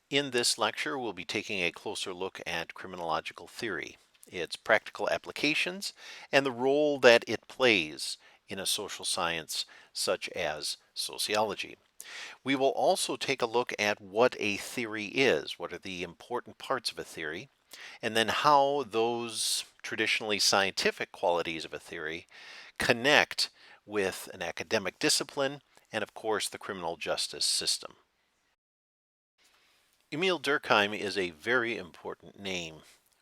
In this lecture, we'll be taking a closer look at criminological theory, its practical applications, and the role that it plays in a social science such as sociology. We will also take a look at what a theory is, what are the important parts of a theory, and then how those traditionally scientific qualities of a theory connect with an academic discipline and, of course, the criminal justice system. Emil Durkheim is a very important name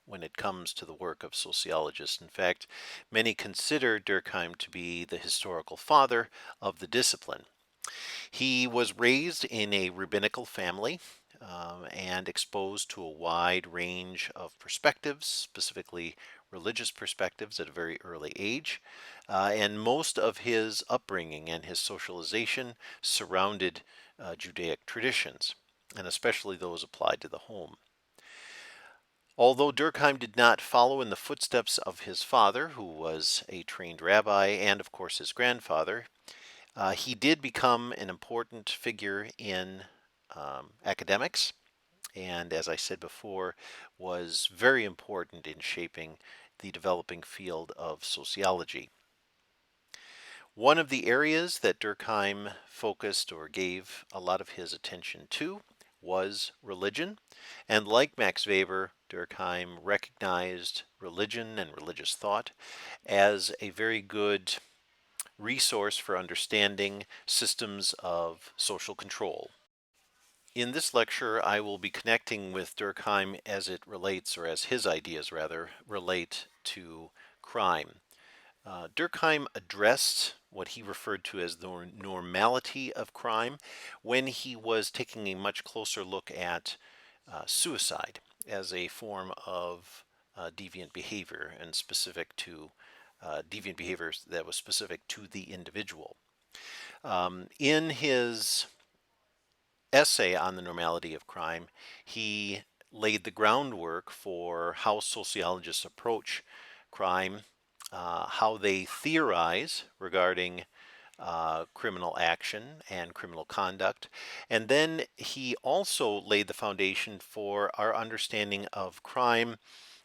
when it comes to the work of sociologists. In fact, many consider Durkheim to be the historical father of the discipline. He was raised in a rabbinical family and exposed to a wide range of perspectives, specifically religious perspectives, at a very early age. And most of his upbringing and his socialization surrounded Judaic traditions, and especially those applied to the home. Although Durkheim did not follow in the footsteps of his father, who was a trained rabbi, and of course his grandfather, he did become an important figure in academics, and as I said before, was very important in shaping the developing field of sociology. One of the areas that Durkheim focused or gave a lot of his attention to was religion. And like Max Weber, Durkheim recognized religion and religious thought as a very good resource for understanding systems of social control. In this lecture, I will be connecting with Durkheim as it relates, or as his ideas rather, relate to crime. Durkheim addressed what he referred to as the normality of crime when he was taking a much closer look at suicide as a form of deviant behavior and specific to deviant behaviors that was specific to the individual. In his essay on the normality of crime, he laid the groundwork for how sociologists approach crime, how they theorize regarding criminal action and criminal conduct. And then he also laid the foundation for our understanding of crime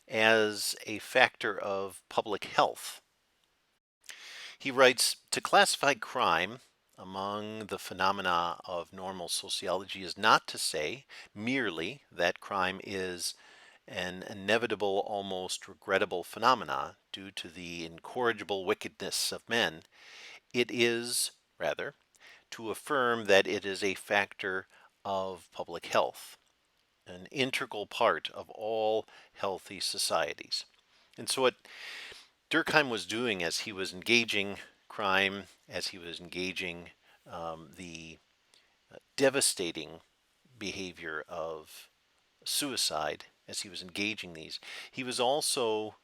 as a factor of public health. He writes, to classify crime among the phenomena of normal sociology is not to say merely that crime is an inevitable, almost regrettable phenomena due to the incorrigible wickedness of men. It is, rather, to affirm that it is a factor of public health, an integral part of all healthy societies. And so, what Durkheim was doing as he was engaging crime, as he was engaging the devastating behavior of suicide, as he was engaging these, he was also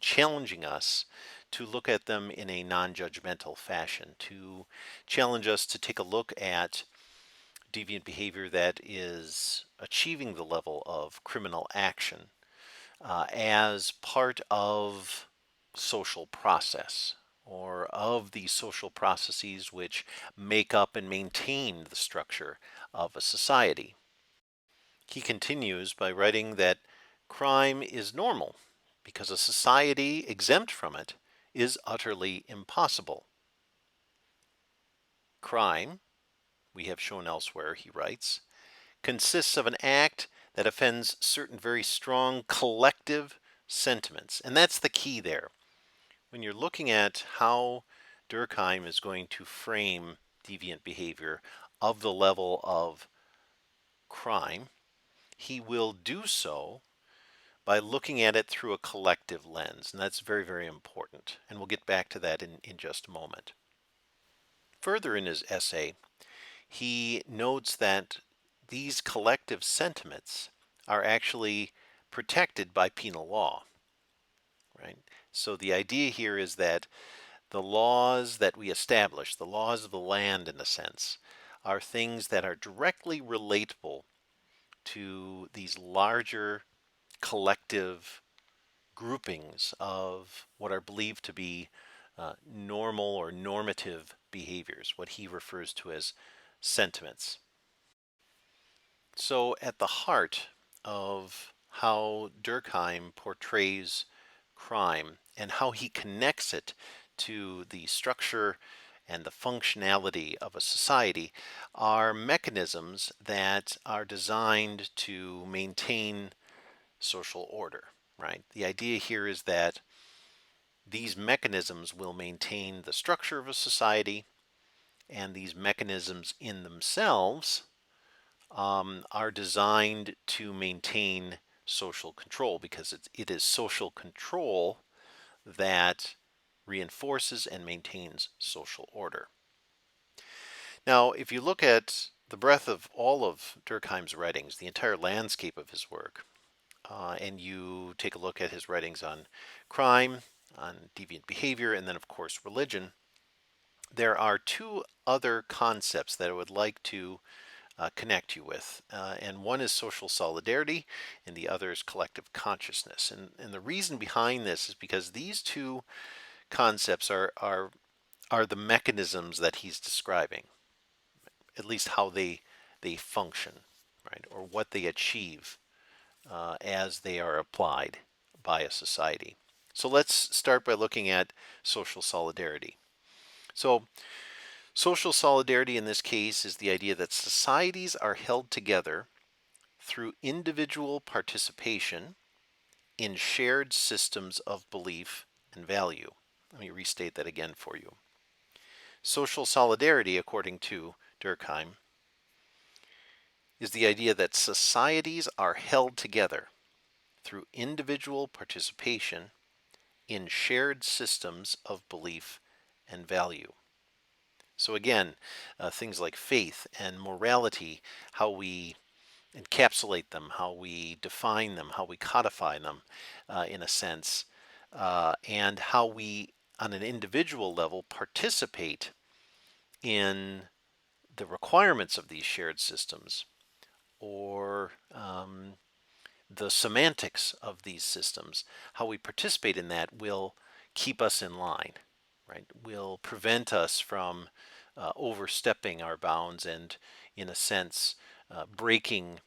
challenging us to look at them in a non judgmental fashion, to challenge us to take a look at deviant behavior that is achieving the level of criminal action as part of social process or of the social processes which make up and maintain the structure of a society. He continues by writing that crime is normal because a society exempt from it is utterly impossible. Crime, we have shown elsewhere, he writes, consists of an act that offends certain very strong collective sentiments. And that's the key there. When you're looking at how Durkheim is going to frame deviant behavior of the level of crime, he will do so by looking at it through a collective lens. And that's very, very important. And we'll get back to that in just a moment. Further in his essay, he notes that these collective sentiments are actually protected by penal law, right? So the idea here is that the laws that we establish, the laws of the land in a sense, are things that are directly relatable to these larger collective groupings of what are believed to be normal or normative behaviors, what he refers to as sentiments. So, at the heart of how Durkheim portrays crime and how he connects it to the structure and the functionality of a society are mechanisms that are designed to maintain social order, right? The idea here is that these mechanisms will maintain the structure of a society, and these mechanisms in themselves are designed to maintain social control because it is social control that reinforces and maintains social order. Now, if you look at the breadth of all of Durkheim's writings, the entire landscape of his work, and you take a look at his writings on crime, on deviant behavior, and then, of course, religion, there are two other concepts that I would like to connect you with. And one is social solidarity, and the other is collective consciousness. And the reason behind this is because these two concepts are the mechanisms that he's describing, at least how they function, right, or what they achieve as they are applied by a society. So let's start by looking at social solidarity. So social solidarity in this case is the idea that societies are held together through individual participation in shared systems of belief and value. Let me restate that again for you. Social solidarity, according to Durkheim, is the idea that societies are held together through individual participation in shared systems of belief and value. So, again, things like faith and morality, how we encapsulate them, how we define them, how we codify them, in a sense, and how we, on an individual level, participate in the requirements of these shared systems or the semantics of these systems. How we participate in that will keep us in line, right? Will prevent us from overstepping our bounds and, in a sense, breaking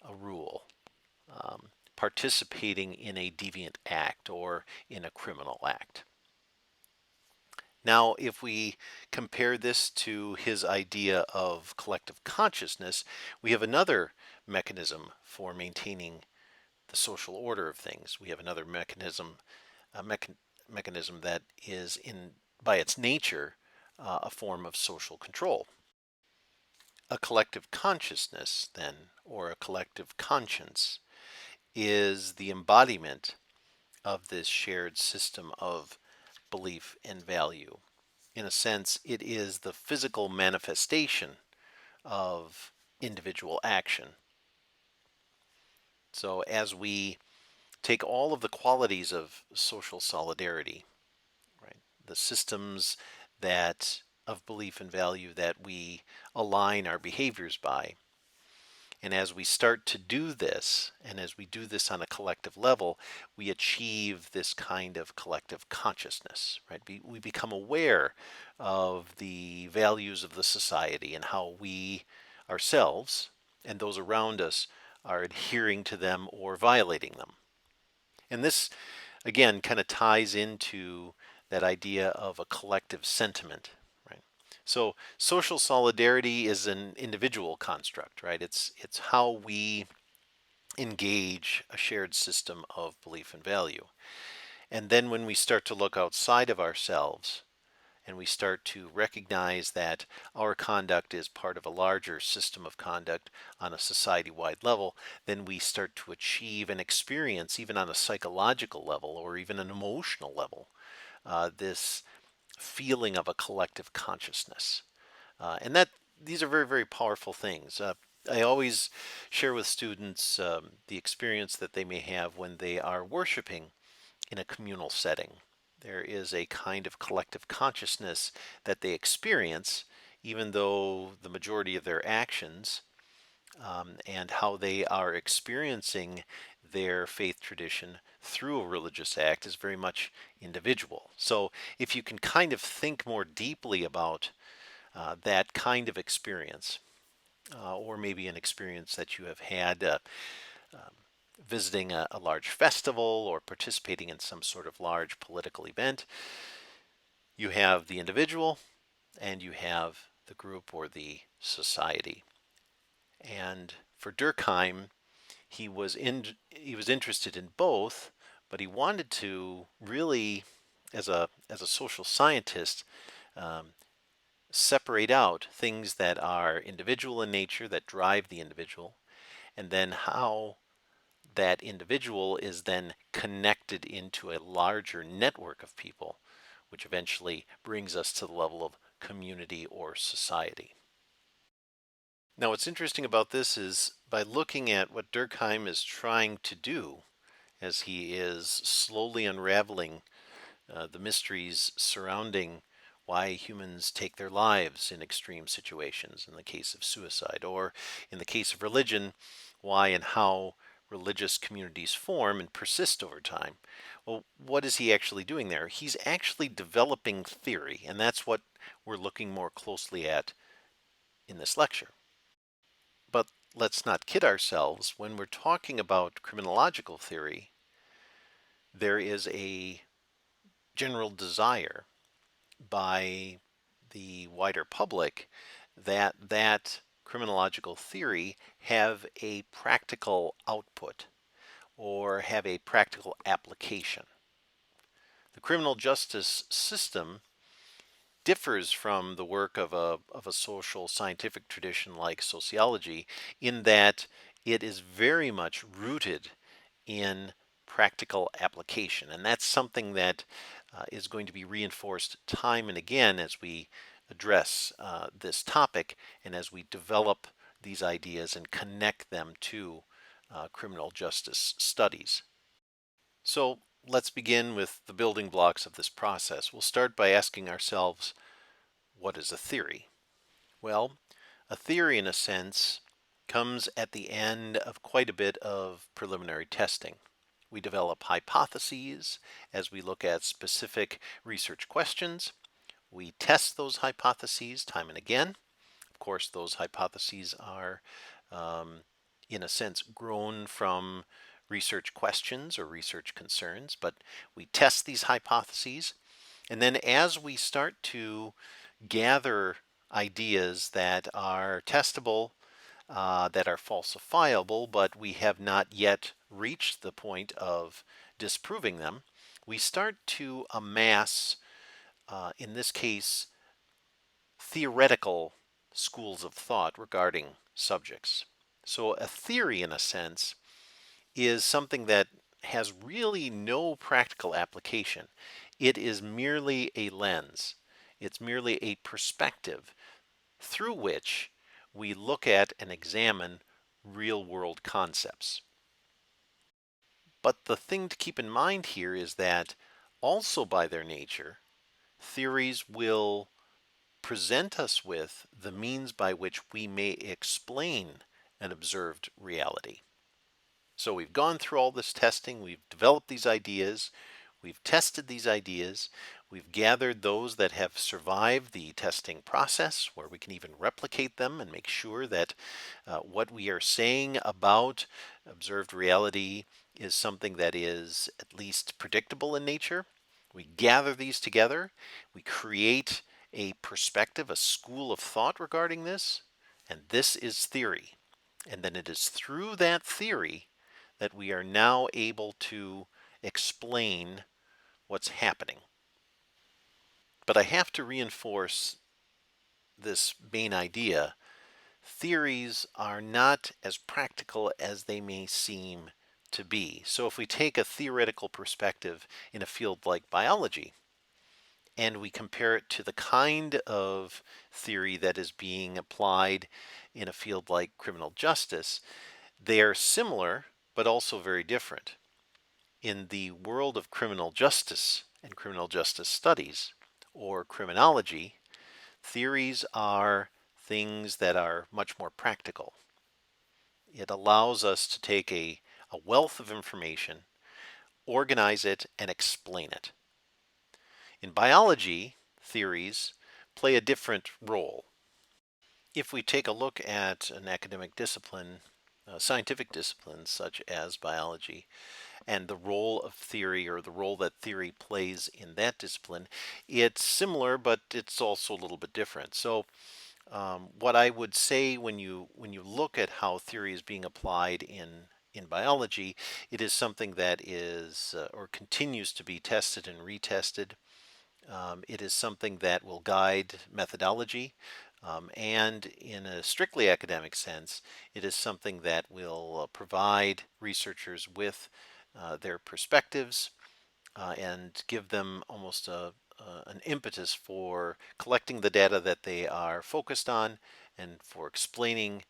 a rule, participating in a deviant act or in a criminal act. Now, if we compare this to his idea of collective consciousness, we have another mechanism for maintaining the social order of things. We have another mechanism, a mechanism that is, in by its nature, a form of social control. A collective consciousness, then, or a collective conscience, is the embodiment of this shared system of belief and value. In a sense, it is the physical manifestation of individual action. So, as we take all of the qualities of social solidarity, right, the systems that of belief and value that we align our behaviors by, and as we start to do this, and as we do this on a collective level, we achieve this kind of collective consciousness, right? We become aware of the values of the society and how we ourselves and those around us are adhering to them or violating them. And this, again, kind of ties into that idea of a collective sentiment, right? So social solidarity is an individual construct, right? It's how we engage a shared system of belief and value. And then when we start to look outside of ourselves and we start to recognize that our conduct is part of a larger system of conduct on a society-wide level, then we start to achieve and experience, even on a psychological level or even an emotional level, this feeling of a collective consciousness. And that these are very, very powerful things. I always share with students the experience that they may have when they are worshiping in a communal setting. There is a kind of collective consciousness that they experience, even though the majority of their actions and how they are experiencing their faith tradition through a religious act is very much individual. So if you can kind of think more deeply about that kind of experience, or maybe an experience that you have had um, visiting a large festival or participating in some sort of large political event. You have the individual and you have the group or the society. And for Durkheim, he was interested in both, but he wanted to really, as a social scientist, um, separate out things that are individual in nature that drive the individual, and then how that individual is then connected into a larger network of people, which eventually brings us to the level of community or society. Now, what's interesting about this is by looking at what Durkheim is trying to do as he is slowly unraveling the mysteries surrounding why humans take their lives in extreme situations, in the case of suicide, or in the case of religion, why and how religious communities form and persist over time. Well, what is he actually doing there? He's actually developing theory, and that's what we're looking more closely at in this lecture. But let's not kid ourselves. When we're talking about criminological theory, there is a general desire by the wider public that criminological theory have a practical output or have a practical application. The criminal justice system differs from the work of a social scientific tradition like sociology in that it is very much rooted in practical application. And that's something that is going to be reinforced time and again as we address this topic and as we develop these ideas and connect them to criminal justice studies. So let's begin with the building blocks of this process. We'll start by asking ourselves, what is a theory? Well, a theory, in a sense, comes at the end of quite a bit of preliminary testing. We develop hypotheses as we look at specific research questions. We test those hypotheses time and again. Of course, those hypotheses are, um, in a sense, grown from research questions or research concerns, but we test these hypotheses. And then as we start to gather ideas that are testable, that are falsifiable, but we have not yet reached the point of disproving them, we start to amass, in this case, theoretical schools of thought regarding subjects. So a theory, in a sense, is something that has really no practical application. It is merely a lens. It's merely a perspective through which we look at and examine real world concepts. But the thing to keep in mind here is that also by their nature, theories will present us with the means by which we may explain an observed reality. So we've gone through all this testing, we've developed these ideas, we've tested these ideas, we've gathered those that have survived the testing process, where we can even replicate them and make sure that what we are saying about observed reality is something that is at least predictable in nature. We gather these together, we create a perspective, a school of thought regarding this, and this is theory. And then it is through that theory that we are now able to explain what's happening. But I have to reinforce this main idea. Theories are not as practical as they may seem to be. So if we take a theoretical perspective in a field like biology and we compare it to the kind of theory that is being applied in a field like criminal justice, they are similar but also very different. In the world of criminal justice and criminal justice studies, or criminology, theories are things that are much more practical. It allows us to take a wealth of information, organize it, and explain it. In biology, theories play a different role. If we take a look at an academic discipline, scientific disciplines such as biology, and the role of theory or the role that theory plays in that discipline, it's similar, but it's also a little bit different. So, what I would say when you look at how theory is being applied in biology, it is something that is or continues to be tested and retested. It is something that will guide methodology, and in a strictly academic sense, it is something that will provide researchers with their perspectives and give them almost an impetus for collecting the data that they are focused on and for explaining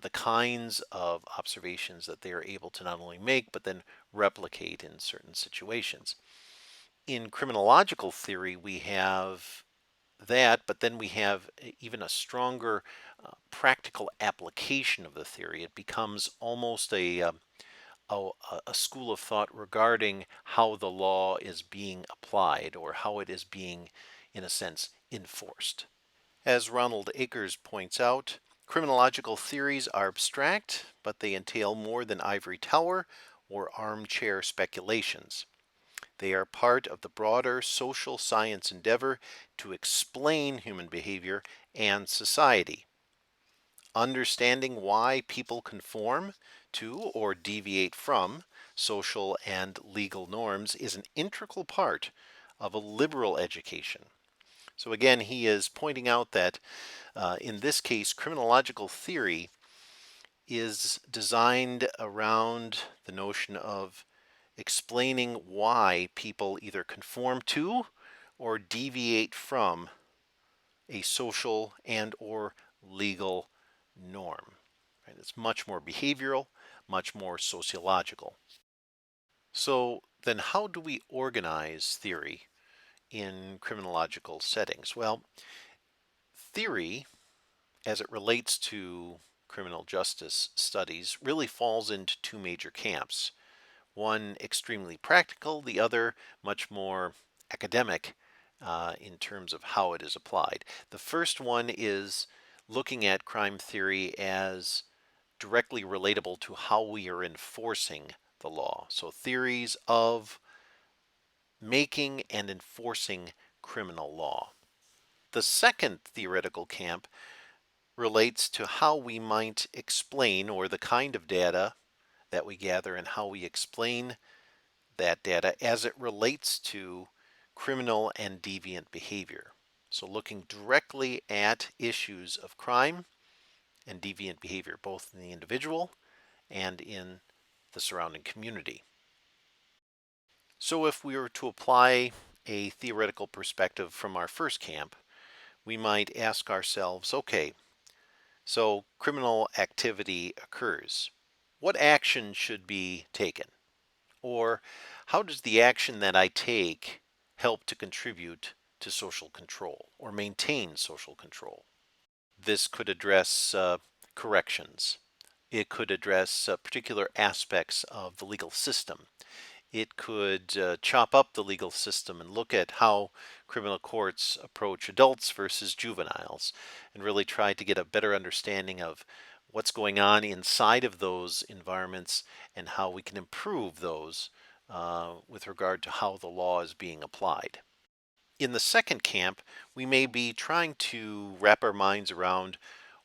the kinds of observations that they are able to not only make but then replicate in certain situations. In criminological theory, we have that, but then we have even a stronger practical application of the theory. It becomes almost a school of thought regarding how the law is being applied or how it is being, in a sense, enforced. As Ronald Akers points out, criminological theories are abstract, but they entail more than ivory tower or armchair speculations. They are part of the broader social science endeavor to explain human behavior and society. Understanding why people conform to or deviate from social and legal norms is an integral part of a liberal education. So, again, he is pointing out that in this case, criminological theory is designed around the notion of explaining why people either conform to or deviate from a social and or legal norm. Right? It's much more behavioral, much more sociological. So then how do we organize theory in criminological settings? Well, theory as it relates to criminal justice studies really falls into two major camps. One extremely practical, the other much more academic in terms of how it is applied. The first one is looking at crime theory as directly relatable to how we are enforcing the law. So, theories of making and enforcing criminal law. The second theoretical camp relates to how we might explain, or the kind of data that we gather and how we explain that data as it relates to criminal and deviant behavior. So, looking directly at issues of crime and deviant behavior, both in the individual and in the surrounding community. So, if we were to apply a theoretical perspective from our first camp, we might ask ourselves, okay, so criminal activity occurs. What action should be taken? Or how does the action that I take help to contribute to social control or maintain social control? This could address corrections. It could address particular aspects of the legal system. It could chop up the legal system and look at how criminal courts approach adults versus juveniles and really try to get a better understanding of what's going on inside of those environments and how we can improve those with regard to how the law is being applied. In the second camp, we may be trying to wrap our minds around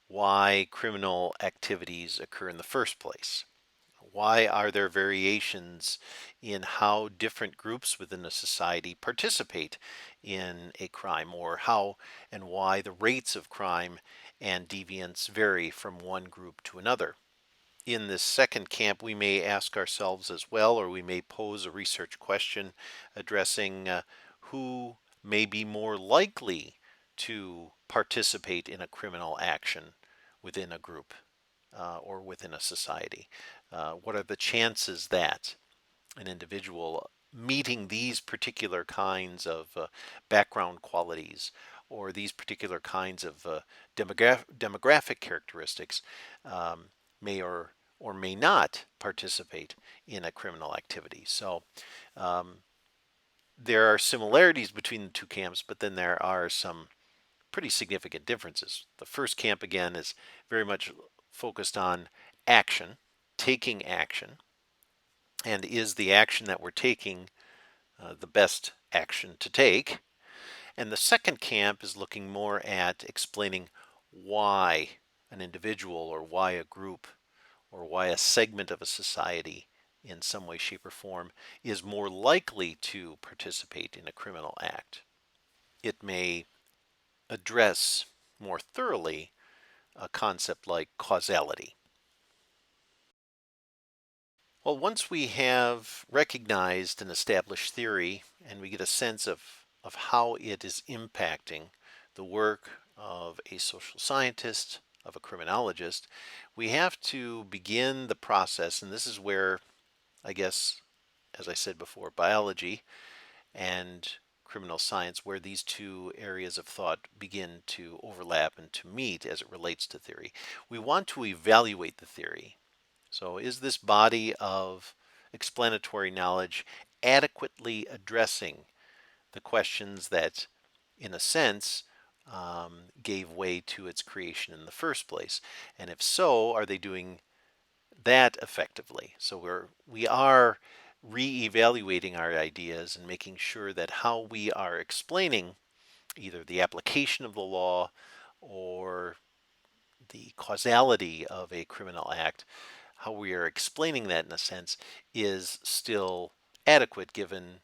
why criminal activities occur in the first place. Why are there variations in how different groups within a society participate in a crime, or how and why the rates of crime and deviance vary from one group to another? In this second camp, we may ask ourselves as well, or we may pose a research question addressing who may be more likely to participate in a criminal action within a group or within a society. What are the chances that an individual meeting these particular kinds of background qualities or these particular kinds of demographic characteristics may or may not participate in a criminal activity? So there are similarities between the two camps, but then there are some pretty significant differences. The first camp, again, is very much focused on action, taking action, and is the action that we're taking the best action to take? And the second camp is looking more at explaining why an individual or why a group or why a segment of a society in some way, shape, or form is more likely to participate in a criminal act. It may address more thoroughly a concept like causality. Well, once we have recognized an established theory and we get a sense of how it is impacting the work of a social scientist, of a criminologist, we have to begin the process, and this is where, I guess, as I said before, biology and criminal science, where these two areas of thought begin to overlap and to meet as it relates to theory. We want to evaluate the theory. So, is this body of explanatory knowledge adequately addressing the questions that, in a sense, gave way to its creation in the first place? And if so, are they doing that effectively? So we are re-evaluating our ideas and making sure that how we are explaining either the application of the law or the causality of a criminal act, how we are explaining that in a sense is still adequate given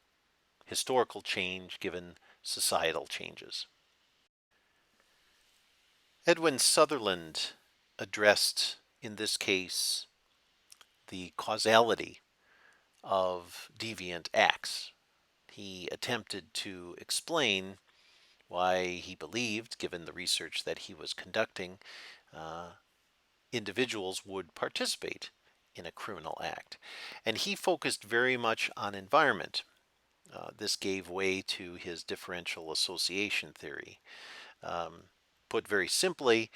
historical change, given societal changes. Edwin Sutherland addressed, in this case, the causality of deviant acts. He attempted to explain why he believed, given the research that he was conducting, uh, individuals would participate in a criminal act. And he focused very much on environment. This gave way to his differential association theory. Um, Put very simply,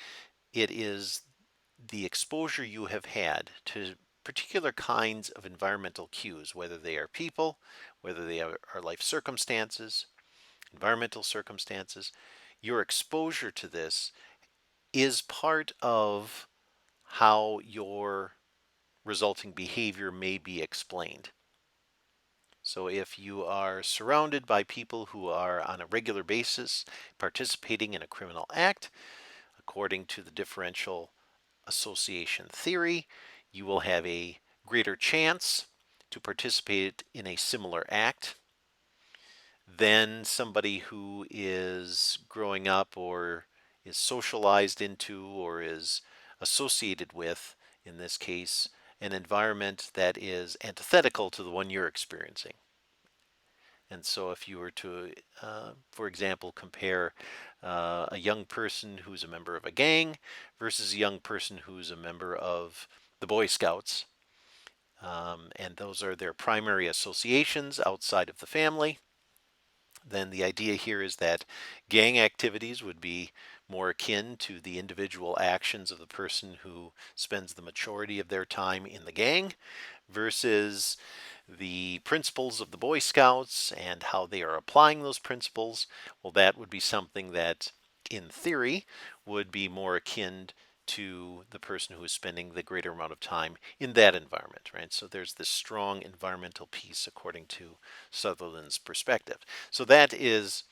it is the exposure you have had to particular kinds of environmental cues, whether they are people, whether they are life circumstances, environmental circumstances. Your exposure to this is part of how your resulting behavior may be explained. So if you are surrounded by people who are on a regular basis participating in a criminal act, according to the differential association theory, you will have a greater chance to participate in a similar act than somebody who is growing up or is socialized into or is associated with, in this case, an environment that is antithetical to the one you're experiencing. And so, if you were to, for example, compare a young person who's a member of a gang versus a young person who's a member of the Boy Scouts, and those are their primary associations outside of the family, then the idea here is that gang activities would be more akin to the individual actions of the person who spends the majority of their time in the gang versus the principles of the Boy Scouts and how they are applying those principles. Well, that would be something that, in theory, would be more akin to the person who is spending the greater amount of time in that environment, right? So there's this strong environmental piece according to Sutherland's perspective. So that is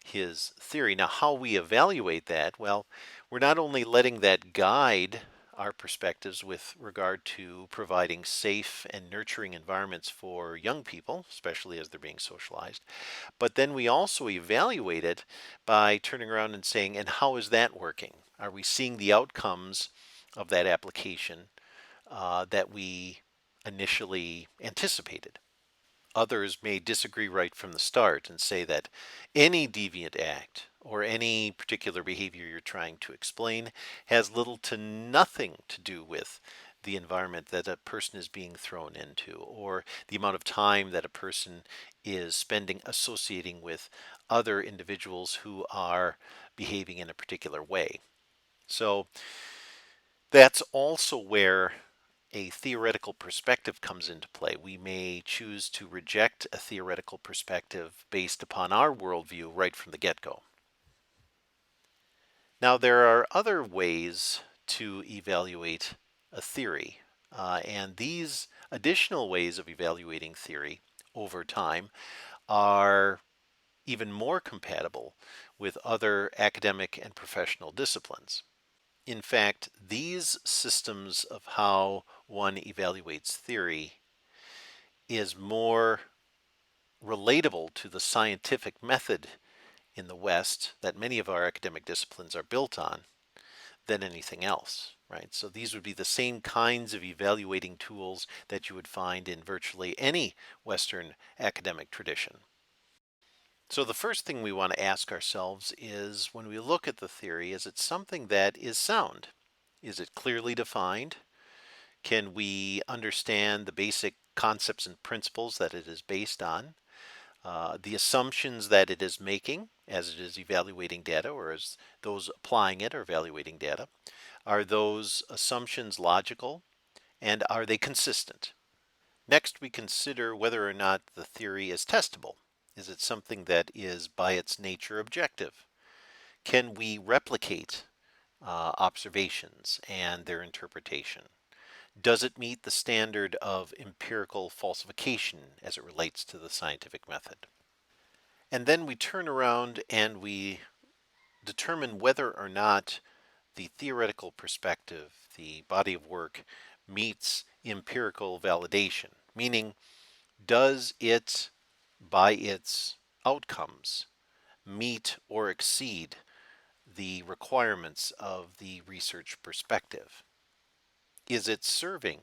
his theory. Now, how we evaluate that, well, we're not only letting that guide our perspectives with regard to providing safe and nurturing environments for young people, especially as they're being socialized, but then we also evaluate it by turning around and saying, and how is that working? Are we seeing the outcomes of that application that we initially anticipated? Others may disagree right from the start and say that any deviant act or any particular behavior you're trying to explain has little to nothing to do with the environment that a person is being thrown into or the amount of time that a person is spending associating with other individuals who are behaving in a particular way. So that's also where a theoretical perspective comes into play. We may choose to reject a theoretical perspective based upon our worldview right from the get go. Now, there are other ways to evaluate a theory, and these additional ways of evaluating theory over time are even more compatible with other academic and professional disciplines. In fact, these systems of how one evaluates theory is more relatable to the scientific method in the West that many of our academic disciplines are built on than anything else, right? So these would be the same kinds of evaluating tools that you would find in virtually any Western academic tradition. So the first thing we want to ask ourselves is when we look at the theory, is it something that is sound? Is it clearly defined? Can we understand the basic concepts and principles that it is based on? The assumptions that it is making as it is evaluating data, or as those applying it are evaluating data? Are those assumptions logical, and are they consistent? Next, we consider whether or not the theory is testable. Is it something that is by its nature objective? Can we replicate observations and their interpretation? Does it meet the standard of empirical falsification as it relates to the scientific method? And then we turn around and we determine whether or not the theoretical perspective, the body of work, meets empirical validation, meaning does it, by its outcomes, meet or exceed the requirements of the research perspective? Is it serving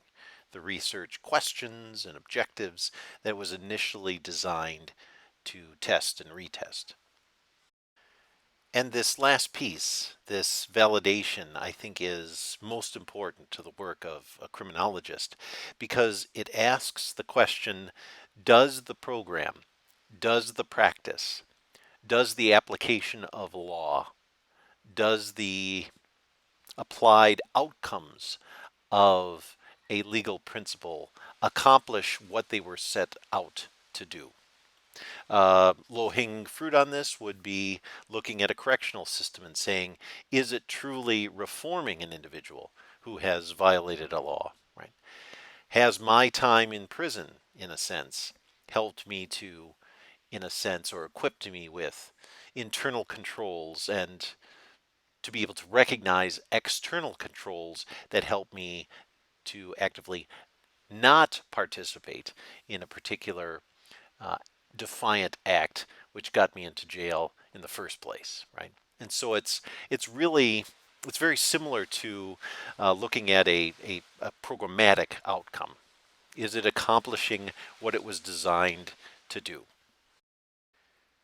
the research questions and objectives that was initially designed to test and retest? And this last piece, this validation, I think is most important to the work of a criminologist because it asks the question, does the program, does the practice, does the application of law, does the applied outcomes of a legal principle accomplish what they were set out to do? Low-hanging fruit on this would be looking at a correctional system and saying, is it truly reforming an individual who has violated a law? Right? Has my time in prison, in a sense, helped me to, in a sense, or equipped me with internal controls and to be able to recognize external controls that help me to actively not participate in a particular uh, defiant act which got me into jail in the first place, right? And so it's really it's very similar to looking at a programmatic outcome. Is it accomplishing what it was designed to do?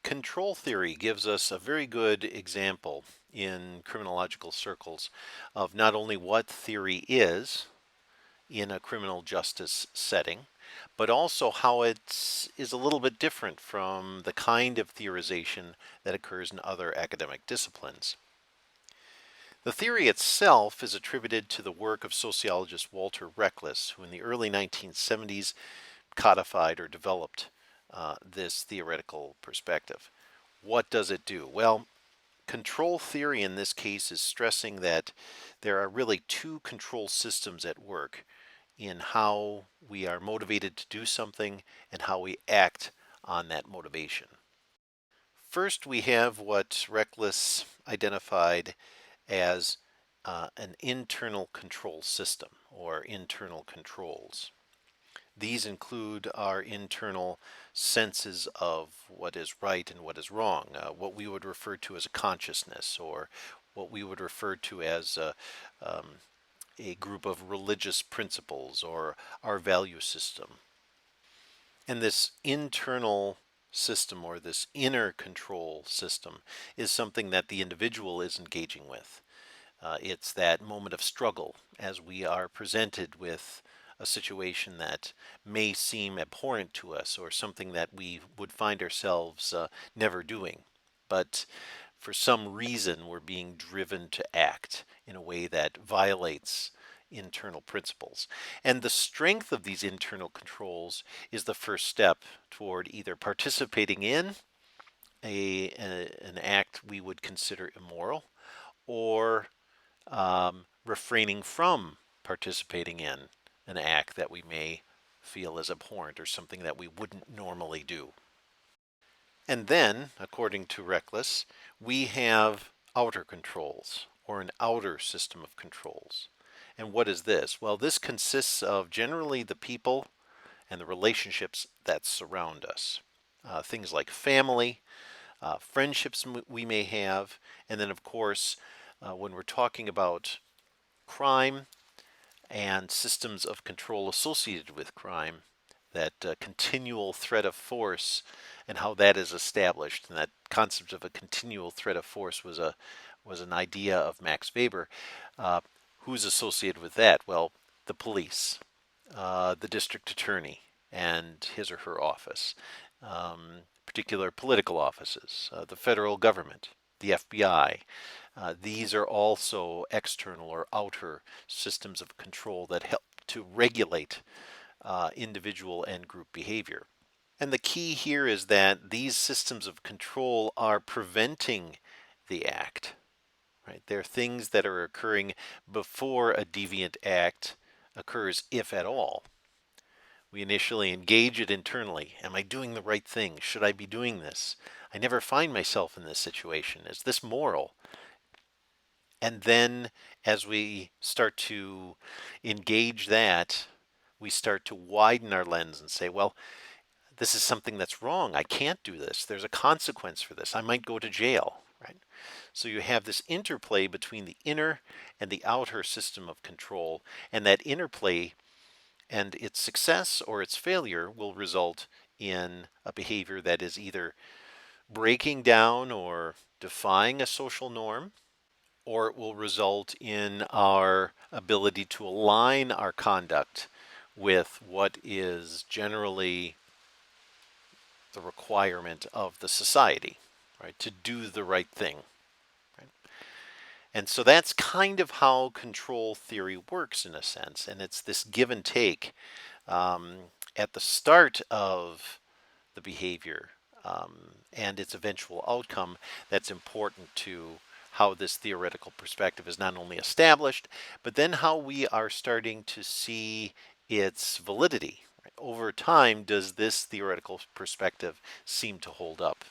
Control theory gives us a very good example in criminological circles of not only what theory is, in a criminal justice setting, but also how it is a little bit different from the kind of theorization that occurs in other academic disciplines. The theory itself is attributed to the work of sociologist Walter Reckless, who in the early 1970s codified or developed this theoretical perspective. What does it do? Well, control theory in this case is stressing that there are really two control systems at work in how we are motivated to do something and how we act on that motivation. First, we have what Reckless identified as an internal control system or internal controls. These include our internal senses of what is right and what is wrong, what we would refer to as a consciousness, or what we would refer to as a group of religious principles or our value system. And this internal system or this inner control system is something that the individual is engaging with. It's that moment of struggle as we are presented with a situation that may seem abhorrent to us or something that we would find ourselves never doing. But for some reason, we're being driven to act in a way that violates internal principles. And the strength of these internal controls is the first step toward either participating in an act we would consider immoral or refraining from participating in an act that we may feel is abhorrent or something that we wouldn't normally do. And then, according to Reckless, we have outer controls or an outer system of controls. And what is this? Well, this consists of generally the people and the relationships that surround us. Things like family, friendships we may have, and then, of course, when we're talking about crime and systems of control associated with crime, that continual threat of force and how that is established. And that concept of a continual threat of force was an idea of Max Weber. Uh, who's associated with that? Well, the police, the district attorney, and his or her office, particular political offices, the federal government, the FBI. These are also external or outer systems of control that help to regulate individual and group behavior. And the key here is that these systems of control are preventing the act. Right? They're things that are occurring before a deviant act occurs, if at all. We initially engage it internally. Am I doing the right thing? Should I be doing this? I never find myself in this situation. Is this moral? And then as we start to engage that, we start to widen our lens and say, well, this is something that's wrong. I can't do this. There's a consequence for this. I might go to jail, right? So you have this interplay between the inner and the outer system of control, and that interplay and its success or its failure will result in a behavior that is either breaking down or defying a social norm, or it will result in our ability to align our conduct with what is generally the requirement of the society, right? To do the right thing. Right? And so that's kind of how control theory works in a sense. And it's this give and take at the start of the behavior and its eventual outcome that's important to how this theoretical perspective is not only established, but then how we are starting to see its validity. Right? Over time, does this theoretical perspective seem to hold up?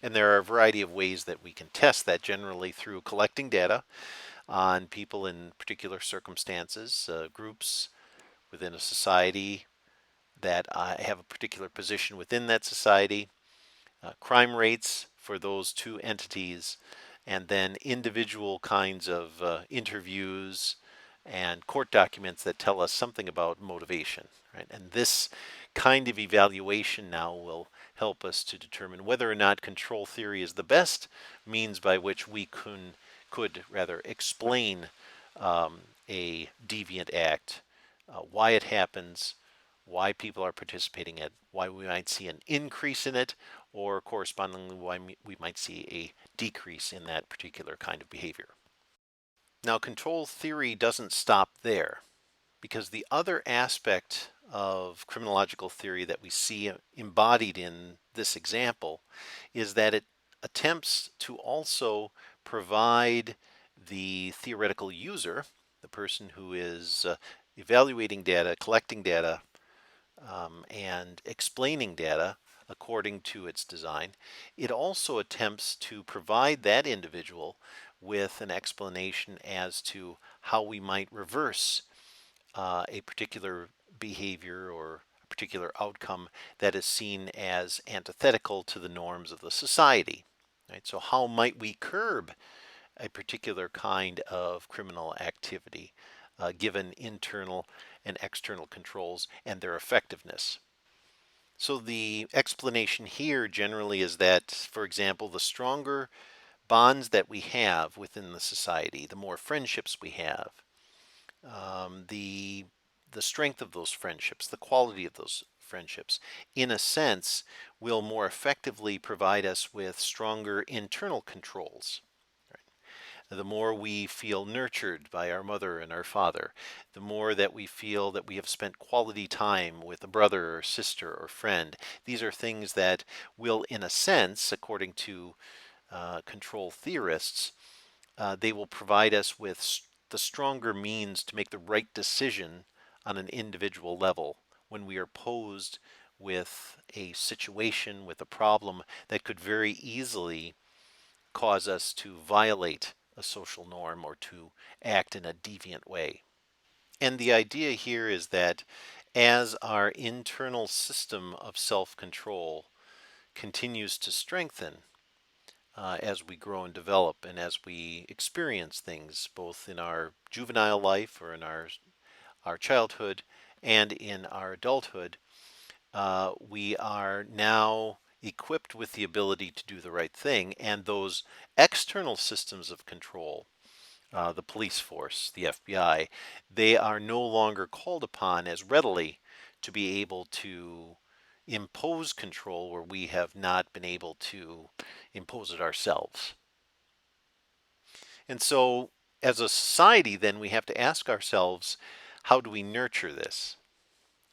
And there are a variety of ways that we can test that, generally through collecting data on people in particular circumstances, groups within a society that have a particular position within that society, crime rates for those two entities, and then individual kinds of interviews and court documents that tell us something about motivation. Right? And this kind of evaluation now will help us to determine whether or not control theory is the best means by which we could rather explain a deviant act, why it happens, why people are participating in it, why we might see an increase in it, or correspondingly why we might see a decrease in that particular kind of behavior. Now, control theory doesn't stop there, because the other aspect of criminological theory that we see embodied in this example is that it attempts to also provide the theoretical user, the person who is evaluating data, collecting data, and explaining data according to its design. It also attempts to provide that individual with an explanation as to how we might reverse a particular behavior or a particular outcome that is seen as antithetical to the norms of the society. Right? So how might we curb a particular kind of criminal activity given internal and external controls and their effectiveness? So the explanation here generally is that, for example, the stronger bonds that we have within the society, the more friendships we have, the strength of those friendships, the quality of those friendships, in a sense, will more effectively provide us with stronger internal controls. The more we feel nurtured by our mother and our father, the more that we feel that we have spent quality time with a brother or sister or friend. These are things that will, in a sense, according to control theorists, They will provide us with the stronger means to make the right decision on an individual level when we are posed with a situation, with a problem that could very easily cause us to violate a social norm or to act in a deviant way. And the idea here is that as our internal system of self control continues to strengthen, as we grow and develop and as we experience things both in our juvenile life or in our childhood and in our adulthood, we are now equipped with the ability to do the right thing. And those external systems of control, the police force, the FBI, they are no longer called upon as readily to be able to impose control where we have not been able to impose it ourselves. And so, as a society, then we have to ask ourselves, how do we nurture this?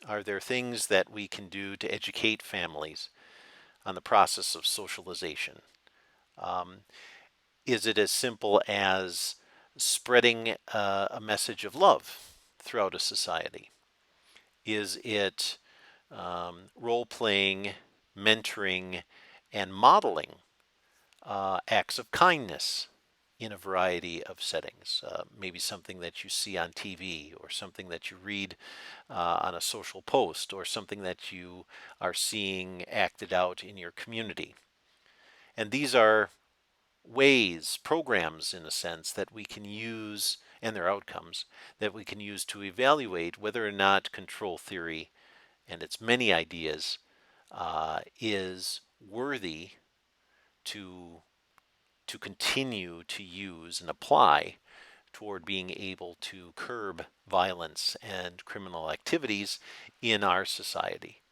Are there things that we can do to educate families on the process of socialization? Um, is it as simple as spreading a message of love throughout a society? Is it role playing, mentoring, and modeling acts of kindness in a variety of settings? Maybe something that you see on TV, or something that you read on a social post, or something that you are seeing acted out in your community. And these are ways, programs in a sense, that we can use, and their outcomes, that we can use to evaluate whether or not control theory and its many ideas is worthy to continue to use and apply toward being able to curb violence and criminal activities in our society.